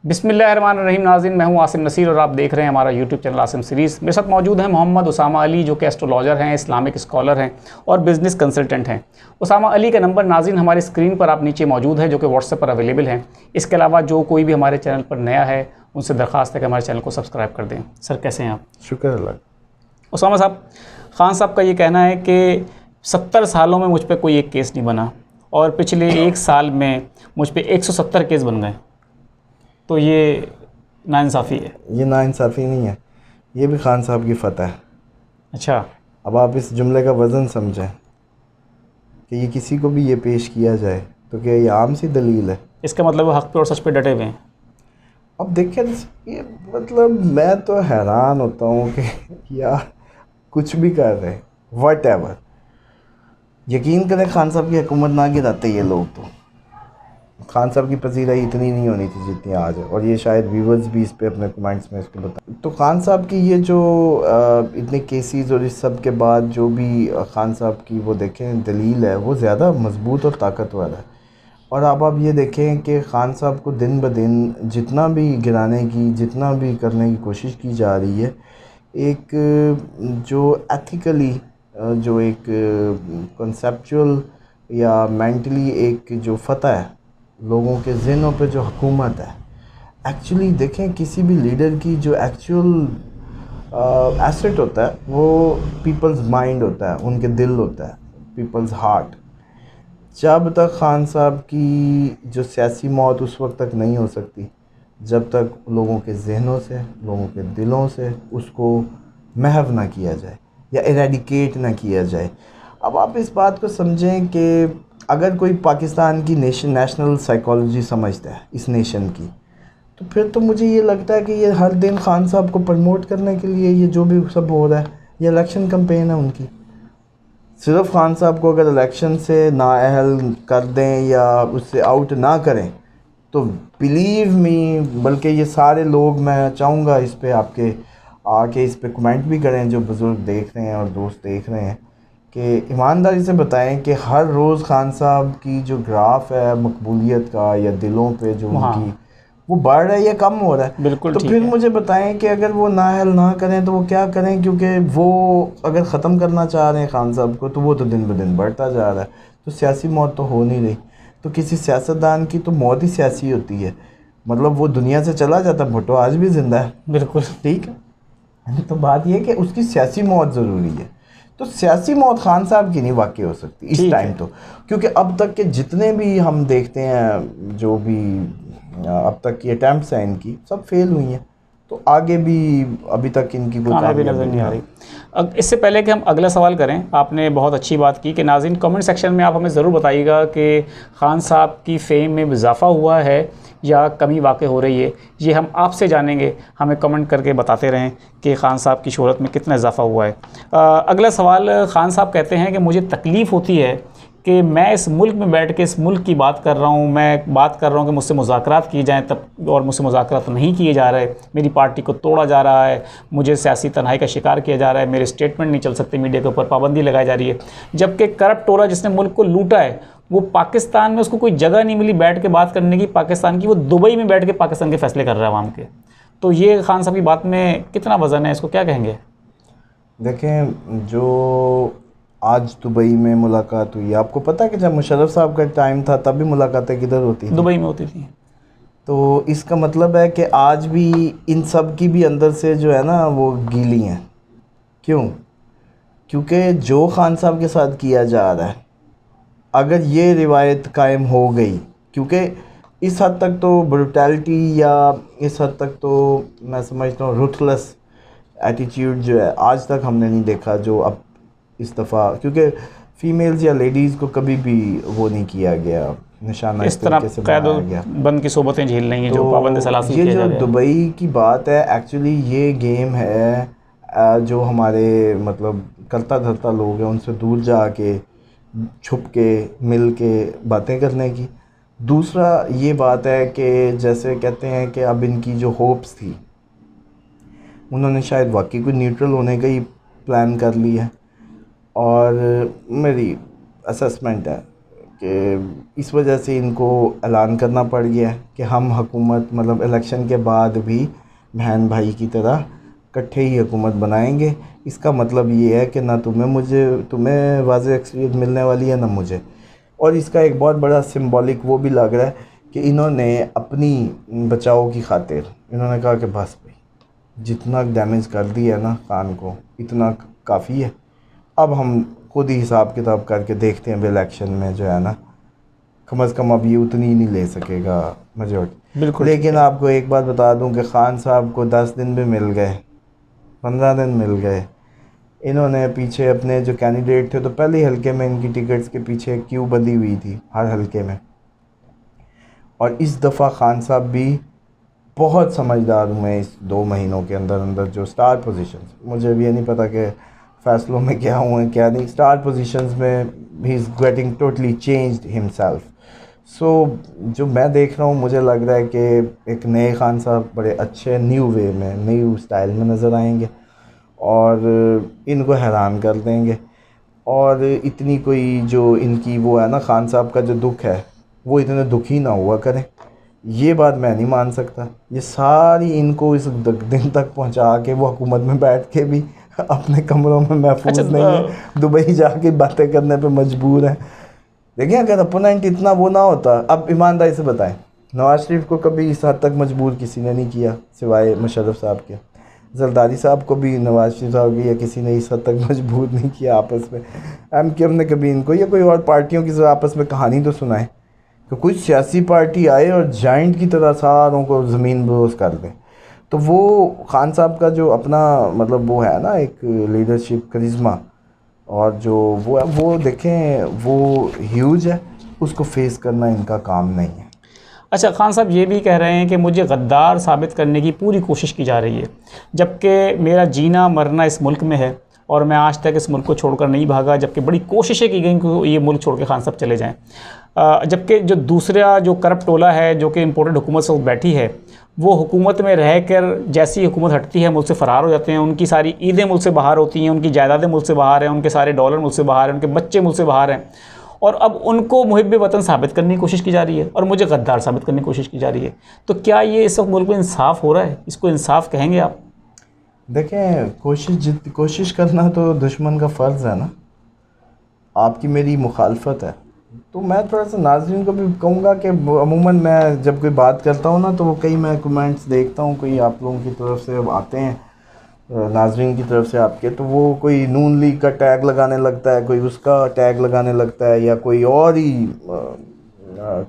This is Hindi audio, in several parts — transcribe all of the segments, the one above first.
बिस्मिल्लाहिर्रहमानिर्रहीम। नाज़रीन, मैं हूं आसिम नसीर और आप देख रहे हैं हमारा यूट्यूब चैनल आसिम सीरीज़। मेरे साथ मौजूद हैं मोहम्मद उसामा अली, जो कि एस्ट्रोलॉजर हैं, इस्लामिक स्कॉलर हैं और बिज़नेस कंसल्टेंट हैं। उसामा अली का नंबर नाज़रीन हमारी स्क्रीन पर आप नीचे मौजूद है, जो कि व्हाट्सएप पर अवेलेबल है। इसके अलावा जो कोई भी हमारे चैनल पर नया है उनसे दरख्वास्त है कि हमारे चैनल को सब्सक्राइब कर दें। सर, कैसे हैं आप? शुक्र अल्लाह। उसामा साहब, खान साहब का ये कहना है कि 70 सालों में मुझ पर कोई एक केस नहीं बना और पिछले एक साल में मुझ पर 170 केस बन गए, तो ये नाइंसाफ़ी है। ये नाइंसाफ़ी नहीं है, ये भी खान साहब की फ़तह है। अच्छा। अब आप इस जुमले का वज़न समझें कि ये किसी को भी ये पेश किया जाए तो क्या ये आम सी दलील है? इसका मतलब वो हक़ पे और सच पे डटे हुए हैं। अब देखें, ये मतलब मैं तो हैरान होता हूँ कि यार कुछ भी कर रहे हैं, वट एवर। यकीन करें, खान साहब की हुकूमत ना गिराते ये लोग तो खान साहब की पजीराई इतनी नहीं होनी थी जितनी आज है, और ये शायद व्यूवर्स भी इस पे अपने कमेंट्स में इसको बताएं। तो खान साहब की ये जो इतने केसेस और इस सब के बाद जो भी खान साहब की वो देखें दलील है, वो ज़्यादा मजबूत और ताकतवर है। और अब आप ये देखें कि खान साहब को दिन ब दिन जितना भी गिराने की, जितना भी करने की कोशिश की जा रही है, एक जो एथिकली, जो एक कॉन्सेप्चुअल या मेंटली एक जो फ़तह है लोगों के ज़हनों पे, जो हुकूमत है, एक्चुअली देखें किसी भी लीडर की जो एक्चुअल एसेट होता है वो पीपल्स माइंड होता है, उनके दिल होता है, पीपल्स हार्ट। जब तक खान साहब की जो सियासी मौत उस वक्त तक नहीं हो सकती जब तक लोगों के जहनों से, लोगों के दिलों से उसको महव ना किया जाए या इरेडिकेट ना किया जाए। अब आप इस बात को समझें कि अगर कोई पाकिस्तान की नेशनल साइकोलॉजी समझता है इस नेशन की, तो फिर तो मुझे ये लगता है कि ये हर दिन खान साहब को प्रमोट करने के लिए ये जो भी सब हो रहा है, ये इलेक्शन कैंपेन है उनकी। सिर्फ खान साहब को अगर इलेक्शन से नाअहल कर दें या उससे आउट ना करें तो बिलीव मी, बल्कि ये सारे लोग, मैं चाहूँगा इस पे आपके आके इस पे कमेंट भी करें, जो बुज़ुर्ग देख रहे हैं और दोस्त देख रहे हैं, कि ईमानदारी से बताएं कि हर रोज़ खान साहब की जो ग्राफ है मकबूलियत का या दिलों पे जो उनकी, वो बढ़ रहा है या कम हो रहा है? बिल्कुल तो ठीक फिर है। मुझे बताएं कि अगर वो नाअहल ना करें तो वो क्या करें, क्योंकि वो अगर ख़त्म करना चाह रहे हैं खान साहब को तो वो तो दिन ब दिन बढ़ता जा रहा है। तो सियासी मौत तो हो नहीं रही। तो किसी सियासतदान की तो मौत ही सियासी होती है, मतलब वो दुनिया से चला जाता, भुट्टो आज भी ज़िंदा है, बिल्कुल ठीक है। तो बात यह है कि उसकी सियासी मौत ज़रूरी है। तो सियासी मौत खान साहब की नहीं वाकई हो सकती इस टाइम तो, क्योंकि अब तक के जितने भी हम देखते हैं, जो भी अब तक की अटैम्प्ट्स हैं इनकी, सब फेल हुई हैं। तो आगे भी अभी तक इनकी कोई कामयाबी नज़र नहीं आ रही। अब इससे पहले कि हम अगला सवाल करें, आपने बहुत अच्छी बात की कि नाज़रीन कमेंट सेक्शन में आप हमें ज़रूर बताइएगा कि खान साहब की फ़ेम में इजाफ़ा हुआ है या कमी वाक़ई हो रही है। ये हम आपसे जानेंगे, हमें कमेंट करके बताते रहें कि खान साहब की शोहरत में कितना इजाफ़ा हुआ है। अगला सवाल, खान साहब कहते हैं कि मुझे तकलीफ़ होती है कि मैं इस मुल्क में बैठ के इस मुल्क की बात कर रहा हूँ, मैं बात कर रहा हूँ कि मुझसे मुज़ाकरात किए जाएँ तब, और मुझसे मुज़ाकरात नहीं किए जा रहे, मेरी पार्टी को तोड़ा जा रहा है, मुझे सियासी तन्हाई का शिकार किया जा रहा है, मेरे स्टेटमेंट नहीं चल सकते, मीडिया के ऊपर पाबंदी लगाई जा रही है। जबकि करप्ट टोला जिसने मुल्क को लूटा है वो पाकिस्तान में, उसको कोई जगह नहीं मिली बैठ के बात करने की पाकिस्तान की, वो दुबई में बैठ के पाकिस्तान के फ़ैसले कर रहा है आवाम के। तो ये खान साहब की बात में कितना वज़न है, इसको क्या कहेंगे? देखें, जो आज दुबई में मुलाकात हुई, आपको पता है कि जब मुशर्रफ साहब का टाइम था तब भी मुलाकातें किधर होती थी? दुबई में होती थी। तो इसका मतलब है कि आज भी इन सब की भी अंदर से जो है ना वो गीली हैं। क्यों? क्योंकि जो खान साहब के साथ किया जा रहा है, अगर ये रिवायत कायम हो गई, क्योंकि इस हद तक तो ब्रुटैलिटी या इस हद तक तो मैं समझता हूँ रूथलेस एटीट्यूड जो है आज तक हमने नहीं देखा, जो अब इस दफ़ा, क्योंकि फ़ीमेल्स या लेडीज़ को कभी भी वो नहीं किया गया, निशाना इस तरह तरीके से कैद बनाया गया। बंद की सोबतें झेल रही हैं जो तो पाबंद सलासी ये किया जो जा रहा है। दुबई की बात है, एक्चुअली ये गेम है जो हमारे मतलब करता धरता लोग हैं उनसे दूर जाके छुप के मिल के बातें करने की। दूसरा ये बात है कि जैसे कहते हैं कि अब इनकी जो होप्स थी, उन्होंने शायद वाकई कोई न्यूट्रल होने का ही प्लान कर लिया है। और मेरी असेसमेंट है कि इस वजह से इनको ऐलान करना पड़ गया कि हम हुकूमत मतलब इलेक्शन के बाद भी बहन भाई की तरह इकट्ठे ही हुकूमत बनाएंगे। इसका मतलब ये है कि ना तुम्हें वाज़ेह अक्सरियत मिलने वाली है ना मुझे। और इसका एक बहुत बड़ा सिंबॉलिक वो भी लग रहा है कि इन्होंने अपनी बचाव की खातिर इन्होंने कहा कि बस भाई जितना डैमेज कर दिया ना खान को इतना काफ़ी है, अब हम खुद ही हिसाब किताब करके देखते हैं इलेक्शन में जो है ना कम अज़ कम अब ये उतनी ही नहीं ले सकेगा मेजॉरिटी। बिल्कुल। लेकिन आपको एक बात बता दूं कि खान साहब को 10 दिन भी मिल गए, 15 दिन मिल गए। इन्होंने पीछे अपने जो कैंडिडेट थे तो पहले ही हल्के में इनकी टिकट्स के पीछे क्यू बंधी हुई थी हर हल्के में। और इस दफ़ा खान साहब भी बहुत समझदार हुए इस 2 महीनों के अंदर अंदर जो स्टार पोजीशंस, मुझे भी ये नहीं पता कि फ़ैसलों में क्या हुए क्या नहीं, स्टार पोजीशंस में he is getting totally changed himself. So जो मैं देख रहा हूँ मुझे लग रहा है कि एक नए खान साहब बड़े अच्छे न्यू वे में न्यू स्टाइल में नज़र आएंगे और इनको हैरान कर देंगे। और इतनी कोई जो इनकी वो है ना खान साहब का जो दुख है वो इतने दुखी ना हुआ करें, ये बात मैं नहीं मान सकता। ये सारी इनको इस दिन तक पहुंचा के वो हुकूमत में बैठ के भी अपने कमरों में महफूज अच्छा, नहीं है, दुबई जाके बातें करने पे मजबूर हैं। देखिए अगर अपोनेंट इतना वो ना होता, अब ईमानदारी से बताएं नवाज शरीफ को कभी इस हद तक मजबूर किसी ने नहीं किया सिवाय मुशर्रफ साहब के। जरदारी साहब को भी नवाज शरीफ साहब या किसी ने इस हद तक मजबूर नहीं किया आपस में। MKM ने कभी इनको या कोई और पार्टियों की आपस में कहानी तो सुनाए कि कोई सियासी पार्टी आए और जाइंट की तरह सारों को ज़मीन बरोज कर दे। तो वो खान साहब का जो अपना मतलब वो है ना एक लीडरशिप करिश्मा और जो वो है वो देखें वो ह्यूज है, उसको फेस करना इनका काम नहीं है। अच्छा, खान साहब ये भी कह रहे हैं कि मुझे गद्दार साबित करने की पूरी कोशिश की जा रही है, जबकि मेरा जीना मरना इस मुल्क में है और मैं आज तक इस मुल्क को छोड़कर नहीं भागा, जबकि बड़ी कोशिशें की गई कि ये मुल्क छोड़ के खान साहब चले जाएं। जबकि जो दूसरा जो करप्ट टोला है जो कि इम्पोर्टेड हुकूमत से बैठी है, वो हुकूमत में रहकर जैसी हुकूमत हटती है मुल्क से फ़रार हो जाते हैं। उनकी सारी ईदें मुल्क से बाहर होती हैं, उनकी जायदादें मुल्क से बाहर हैं, उनके सारे डॉलर मुल्क से बाहर हैं, उनके बच्चे मुल्क से बाहर हैं और अब उनको मुहिब वतन साबित करने की कोशिश की जा रही है और मुझे गद्दार साबित करने की कोशिश की जा रही है। तो क्या ये इस वक्त मुल्क में इंसाफ हो रहा है? इसको इंसाफ कहेंगे आप? देखें कोशिश करना तो दुश्मन का फ़र्ज़ है ना। आपकी मेरी मुखालफत है तो मैं थोड़ा सा नाज़रीन को भी कहूँगा कि अमूमन मैं जब कोई बात करता हूँ ना तो वो कई मैं कमेंट्स देखता हूँ कोई आप लोगों की तरफ से आते हैं नाज़रीन की तरफ से आपके, तो वो कोई नून लीग का टैग लगाने लगता है, कोई उसका टैग लगाने लगता है या कोई और ही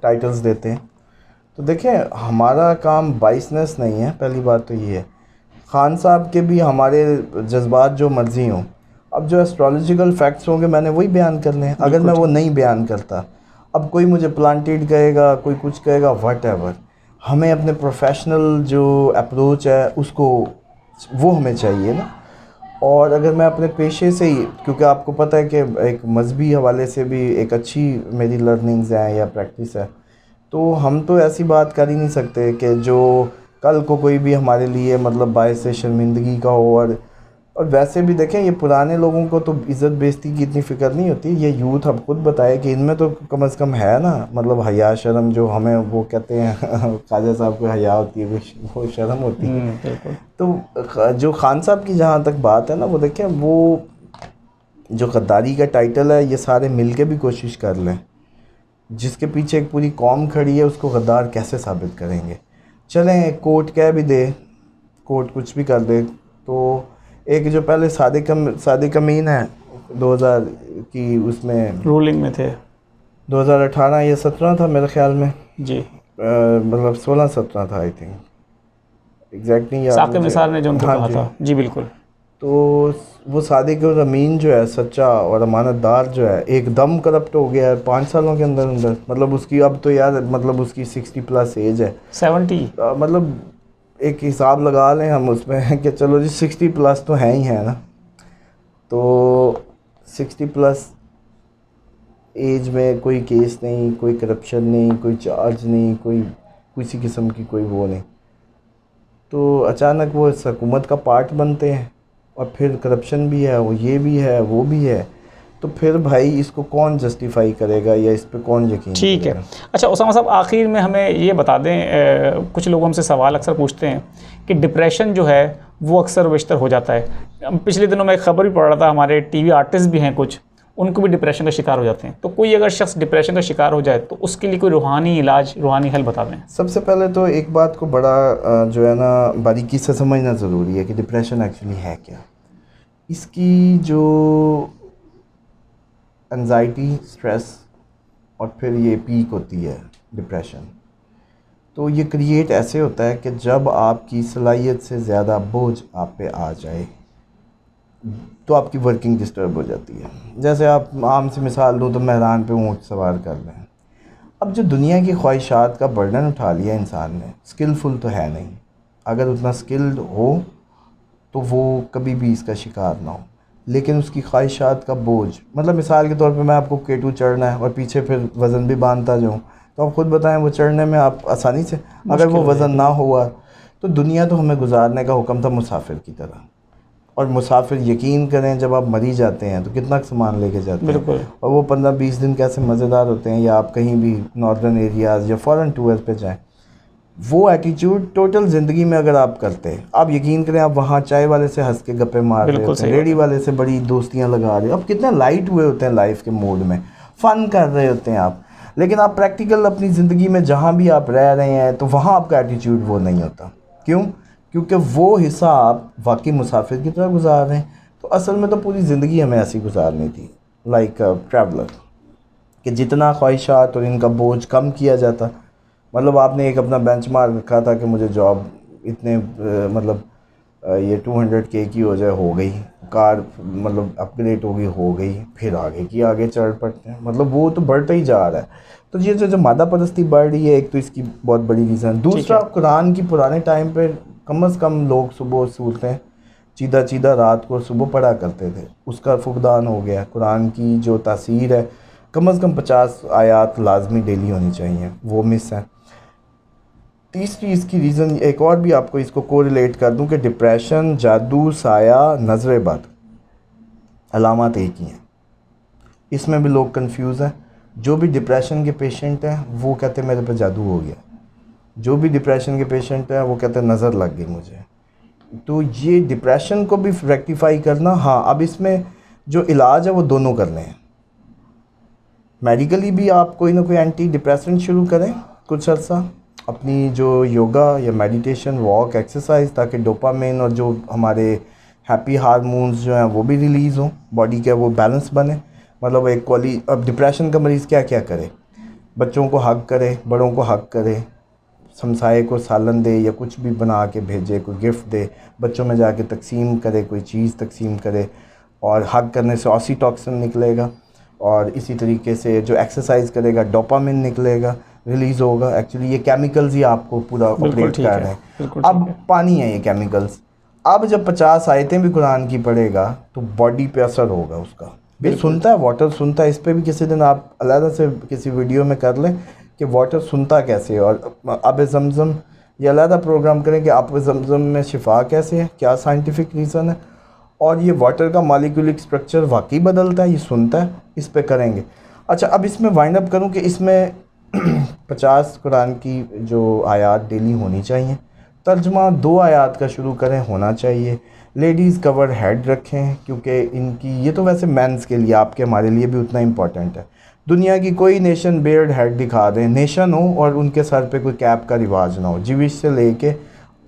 टाइटल्स देते हैं। तो देखें हमारा काम बाइसनेस नहीं है, पहली बात तो ये है। खान साहब के भी हमारे जज्बात जो मर्ज़ी हों, अब जो एस्ट्रोलॉजिकल फैक्ट्स होंगे मैंने वही बयान करने हैं। अगर मैं वो नहीं बयान करता, अब कोई मुझे प्लांटेड कहेगा, कोई कुछ कहेगा, व्हाटएवर, हमें अपने प्रोफेशनल जो अप्रोच है उसको वो हमें चाहिए ना। और अगर मैं अपने पेशे से ही, क्योंकि आपको पता है कि एक मजहबी हवाले से भी एक अच्छी मेरी लर्निंग्स हैं या प्रैक्टिस है, तो हम तो ऐसी बात कर ही नहीं सकते कि जो कल को कोई भी हमारे लिए मतलब बायस से शर्मिंदगी का हो। और वैसे भी देखें ये पुराने लोगों को तो इज़्ज़त बेइज्जती की इतनी फ़िक्र नहीं होती, ये यूथ अब खुद बताए कि इनमें तो कम से कम है ना मतलब हया शर्म, जो हमें वो कहते हैं ख्वाजा साहब को हया होती है वो शर्म होती है। तो जो खान साहब की जहाँ तक बात है ना, वो देखें वो जो गद्दारी का टाइटल है ये सारे मिल के भी कोशिश कर लें, जिसके पीछे एक पूरी कौम खड़ी है उसको गद्दार कैसे साबित करेंगे। चलें कोर्ट कह भी दे, कोर्ट कुछ भी कर दे, तो एक जो पहले सादिक अमीन है 2000 की उसमें रूलिंग में थे, 2018 या 17 था मेरे ख्याल में जी, मतलब 16-17 था आई थिंक, एग्जैक्ट नहीं याद साकिब मुझे। निसार ने जो उनको हाँ कहा जी। था, जी बिल्कुल। तो वो सादिक अमीन जो है सच्चा और अमानतदार जो है एकदम करप्ट हो गया है 5 सालों के अंदर अंदर। मतलब उसकी अब तो यार मतलब उसकी 60+ एज है, 70, मतलब एक हिसाब लगा लें हम उसमें कि चलो जी 60+ तो है ही है ना। तो 60+ एज में कोई केस नहीं, कोई करप्शन नहीं, कोई चार्ज नहीं, कोई किसी किस्म की कोई वो नहीं, तो अचानक वो इस हुकूमत का पार्ट बनते हैं और फिर करप्शन भी है, वो ये भी है वो भी है। तो फिर भाई इसको कौन जस्टिफाई करेगा या इस पे कौन यकीन ठीक है। करेगा? अच्छा उसामा साहब, आखिर में हमें ये बता दें, कुछ लोग हमसे सवाल अक्सर पूछते हैं कि डिप्रेशन जो है वो अक्सर बेशतर हो जाता है। पिछले दिनों मैं एक खबर भी पढ़ रहा था, हमारे टीवी आर्टिस्ट भी हैं कुछ, उनको भी डिप्रेशन का शिकार हो जाते हैं। तो कोई अगर शख्स डिप्रेशन का शिकार हो जाए तो उसके लिए कोई रूहानी इलाज, रूहानी हल बता दें। सबसे पहले तो एक बात को बड़ा जो है ना बारीकी से समझना ज़रूरी है कि डिप्रेशन एक्चुअली है क्या। इसकी जो एंजाइटी, स्ट्रेस और फिर ये पीक होती है डिप्रेशन, तो ये क्रिएट ऐसे होता है कि जब आपकी सलाहियत से ज़्यादा बोझ आप पे आ जाए तो आपकी वर्किंग डिस्टर्ब हो जाती है। जैसे आप आम सी मिसाल दूँ तो मैदान पे ऊँट सवार कर लें। अब जो दुनिया की ख्वाहिशात का बर्डन उठा लिया इंसान ने, स्किलफुल तो है नहीं, अगर उतना स्किल्ड हो तो वो कभी भी इसका शिकार ना हो, लेकिन उसकी ख्वाहिशात का बोझ, मतलब मिसाल के तौर पे मैं आपको K2 चढ़ना है और पीछे फिर वज़न भी बांधता जाऊँ, तो आप ख़ुद बताएं वो चढ़ने में आप आसानी से, अगर वो वज़न ना हुआ तो दुनिया तो हमें गुजारने का हुक्म था मुसाफिर की तरह। और मुसाफिर यकीन करें जब आप मरी जाते हैं तो कितना सामान लेके जाते हैं, और वो 15-20 दिन कैसे मज़ेदार होते हैं। या आप कहीं भी नॉर्दर्न एरियाज़ या फ़ॉरेन टूर पे जाएं, वो एटीट्यूड टोटल ज़िंदगी में अगर आप करते हैं, आप यकीन करें आप वहाँ चाय वाले से हंस के गप्पे मार रहे होते हैं, रेडी वाले से बड़ी दोस्तियाँ लगा रहे हो, आप कितने लाइट हुए होते हैं लाइफ के मूड में, फ़न कर रहे होते हैं आप। लेकिन आप प्रैक्टिकल अपनी ज़िंदगी में जहाँ भी आप रह रहे हैं तो वहाँ आपका एटीट्यूड वो नहीं होता। क्यों? क्योंकि वो हिस्सा आप वाकई मुसाफिर की तरह गुजार रहे हैं। तो असल में तो पूरी ज़िंदगी हमें ऐसी गुजारनी थी, लाइक ट्रैवलर, कि जितना ख्वाहिशात और इनका बोझ कम किया जाता। मतलब आपने एक अपना बेंचमार्क रखा था कि मुझे जॉब इतने मतलब ये 200K की हो जाए, हो गई, कार मतलब अपग्रेड होगी, हो गई, फिर आगे की आगे चढ़ पड़ते हैं, मतलब वो तो बढ़ता ही जा रहा है। तो ये जो मादा परस्ती बढ़ रही है, एक तो इसकी बहुत बड़ी रीज़न। दूसरा, कुरान की पुराने टाइम पे कम से कम लोग सुबह सूरतें चीदा चीदा रात को सुबह पढ़ा करते थे, उसका फुकदान हो गया। कुरान की जो तासीर है, कम से कम 50 आयात लाजमी डेली होनी चाहिए, वो मिस है। तीसरी इसकी रीज़न एक और भी आपको इसको कोरिलेट कर दूं कि डिप्रेशन, जादू, साया, नज़र बद, अलामत एक ही हैं। इसमें भी लोग कंफ्यूज हैं। जो भी डिप्रेशन के पेशेंट हैं वो कहते हैं मेरे पे जादू हो गया, जो भी डिप्रेशन के पेशेंट हैं वो कहते हैं नज़र लग गई मुझे। तो ये डिप्रेशन को भी रेक्टिफाई करना, हाँ, अब इसमें जो इलाज है वो दोनों करने हैं। मेडिकली भी आप कोई ना कोई एंटी डिप्रेसेंट शुरू करें कुछ अर्सा, अपनी जो योगा या मेडिटेशन, वॉक, एक्सरसाइज, ताकि डोपामिन और जो हमारे हैप्पी हार्मोन्स जो हैं वो भी रिलीज़ हों, बॉडी का वो बैलेंस बने। मतलब एक अब डिप्रेशन का मरीज़ क्या क्या करे, बच्चों को हग करे, बड़ों को हग करे, समसाए को सालन दे या कुछ भी बना के भेजे, कोई गिफ्ट दे, बच्चों में जाके तकसीम करे, कोई चीज़ तकसीम करे, और हग करने से ऑक्सीटॉक्सिन निकलेगा, और इसी तरीके से जो एक्सरसाइज करेगा डोपामिन निकलेगा, रिलीज़ होगा। एक्चुअली ये केमिकल्स ही आपको पूरा ऑपरेट कर रहे हैं। अब पानी है ये केमिकल्स। अब जब 50 आयतें भी कुरान की पढ़ेगा तो बॉडी पे असर होगा उसका। भी सुनता है, वाटर सुनता है। इस पर भी किसी दिन आप अलग से किसी वीडियो में कर लें कि वाटर सुनता कैसे है, और अब ज़मज़म ये अलग प्रोग्राम करें कि आप ज़मज़म में शिफा कैसे है, क्या साइंटिफिक रीज़न है, और ये वाटर का मॉलिक्यूलिक स्ट्रक्चर वाकई बदलता है, ये सुनता है। इस पे करेंगे। अच्छा, अब इसमें वाइंड अप करूँ कि इसमें 50 कुरान की जो आयात डेली होनी चाहिए, तर्जमा 2 आयात का शुरू करें, होना चाहिए। लेडीज़ कवर हेड रखें, क्योंकि इनकी ये तो वैसे मेंस के लिए, आपके हमारे लिए भी उतना इम्पॉर्टेंट है। दुनिया की कोई नेशन बेयर्ड हेड दिखा दें, नेशन हो और उनके सर पे कोई कैप का रिवाज ना हो। जिविश से लेके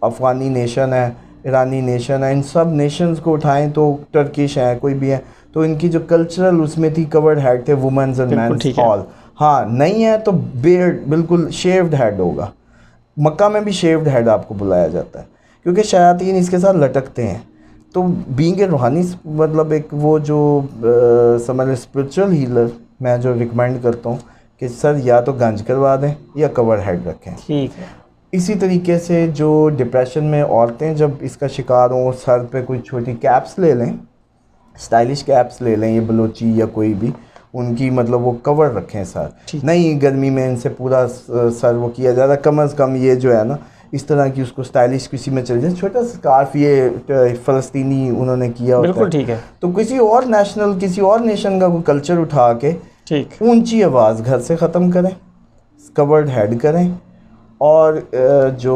अफ़गानी नेशन है, ईरानी नेशन है, इन सब नेशंस को उठाएं तो टर्किश है, कोई भी है, तो इनकी जो कल्चरल उसमें थी कवर्ड हेड थे, वुमेन्स एंड मेंस ऑल। हाँ, नहीं है तो बेयर्ड, बिल्कुल शेव्ड हेड होगा। मक्का में भी शेव्ड हेड आपको बुलाया जाता है, क्योंकि शयातीन इसके साथ लटकते हैं। तो बीइंग ए रूहानी, मतलब एक वो जो समझ स्पिरिचुअल हीलर, मैं जो रिकमेंड करता हूँ कि सर या तो गंज करवा दें या कवर हेड रखें। ठीक है। इसी तरीके से जो डिप्रेशन में औरतें जब इसका शिकार हों, सर पे कोई छोटी कैप्स ले लें, स्टाइलिश कैप्स ले लें, ये बलोची या कोई भी, उनकी मतलब वो कवर रखें सर। नहीं गर्मी में इनसे पूरा सर वो किया जाता, कम अज़ कम ये जो है ना, इस तरह की उसको स्टाइलिश किसी में चल जाए, छोटा स्कार्फ ये फ़लस्तीनी उन्होंने किया होता बिल्कुल है। ठीक है, तो किसी और नेशनल, किसी और नेशन का कोई कल्चर उठा के ठीक, ऊंची आवाज़ घर से ख़त्म करें, कवर्ड हेड करें, और जो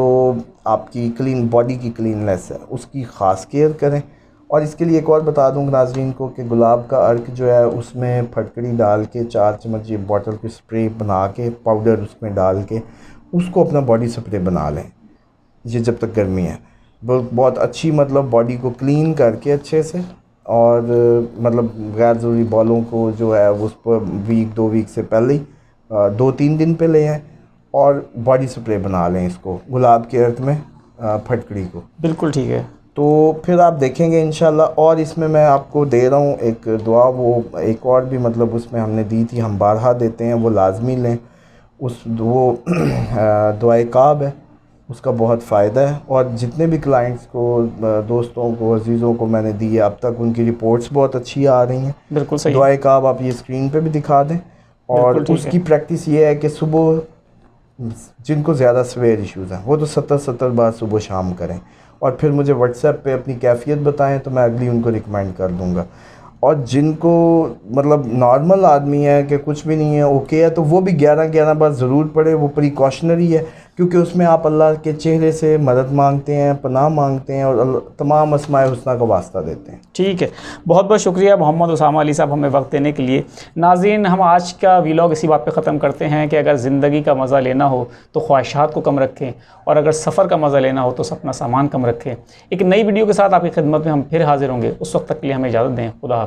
आपकी क्लीन बॉडी की क्लीननेस है उसकी ख़ास केयर करें। और इसके लिए एक और बता दूँ नाज़रीन को कि गुलाब का अर्क जो है उसमें फटकड़ी डाल के 4 चम्मच ये बॉटल की स्प्रे बना के पाउडर उसमें डाल के उसको अपना बॉडी स्प्रे बना लें, ये जब तक गर्मी है बहुत अच्छी, मतलब बॉडी को क्लीन करके अच्छे से, और मतलब गैर ज़रूरी बालों को जो है उस पर वीक 2 वीक से पहले ही 2-3 दिन पे ले आएँ और बॉडी स्प्रे बना लें इसको गुलाब के अर्क में फटकड़ी को। बिल्कुल ठीक है। तो फिर आप देखेंगे इंशाल्लाह। और इसमें मैं आपको दे रहा हूँ एक दुआ, वो एक और भी मतलब उसमें हमने दी थी, हम बारहा देते हैं, वो लाजमी लें। वो दुआए काब है, उसका बहुत फ़ायदा है। और जितने भी क्लाइंट्स को, दोस्तों को, अजीज़ों को मैंने दी है अब तक, उनकी रिपोर्ट्स बहुत अच्छी आ रही हैं। बिल्कुल सही, दुआए काब आप ये स्क्रीन पे भी दिखा दें। और बिल्कुल ठीक उसकी है। प्रैक्टिस ये है कि सुबह, जिनको ज़्यादा सवेर इश्यूज़ हैं वो तो 70 बार सुबह शाम करें, और फिर मुझे व्हाट्सएप पे अपनी कैफियत बताएं तो मैं अगली उनको रिकमेंड कर दूंगा। और जिनको मतलब नॉर्मल आदमी है कि कुछ भी नहीं है, ओके है, तो वो भी 11 बार ज़रूर पढ़े। वो प्रिकॉशनरी है, क्योंकि उसमें आप अल्लाह के चेहरे से मदद मांगते हैं, पनाह मांगते हैं, और तमाम अस्माए हुस्ना का वास्ता देते हैं। ठीक है, बहुत बहुत शुक्रिया मोहम्मद उसामा अली साहब हमें वक्त देने के लिए। नाज़रीन, हम आज का व्लॉग इसी बात पे ख़त्म करते हैं कि अगर ज़िंदगी का मज़ा लेना हो तो ख्वाहिशात को कम रखें, और अगर सफ़र का मज़ा लेना हो तो अपना सामान कम रखें। एक नई वीडियो के साथ आपकी खिदमत में हम फिर हाजिर होंगे। उस वक्त तक के लिए हमें इजाज़त दें। खुदा हाफ़िज़।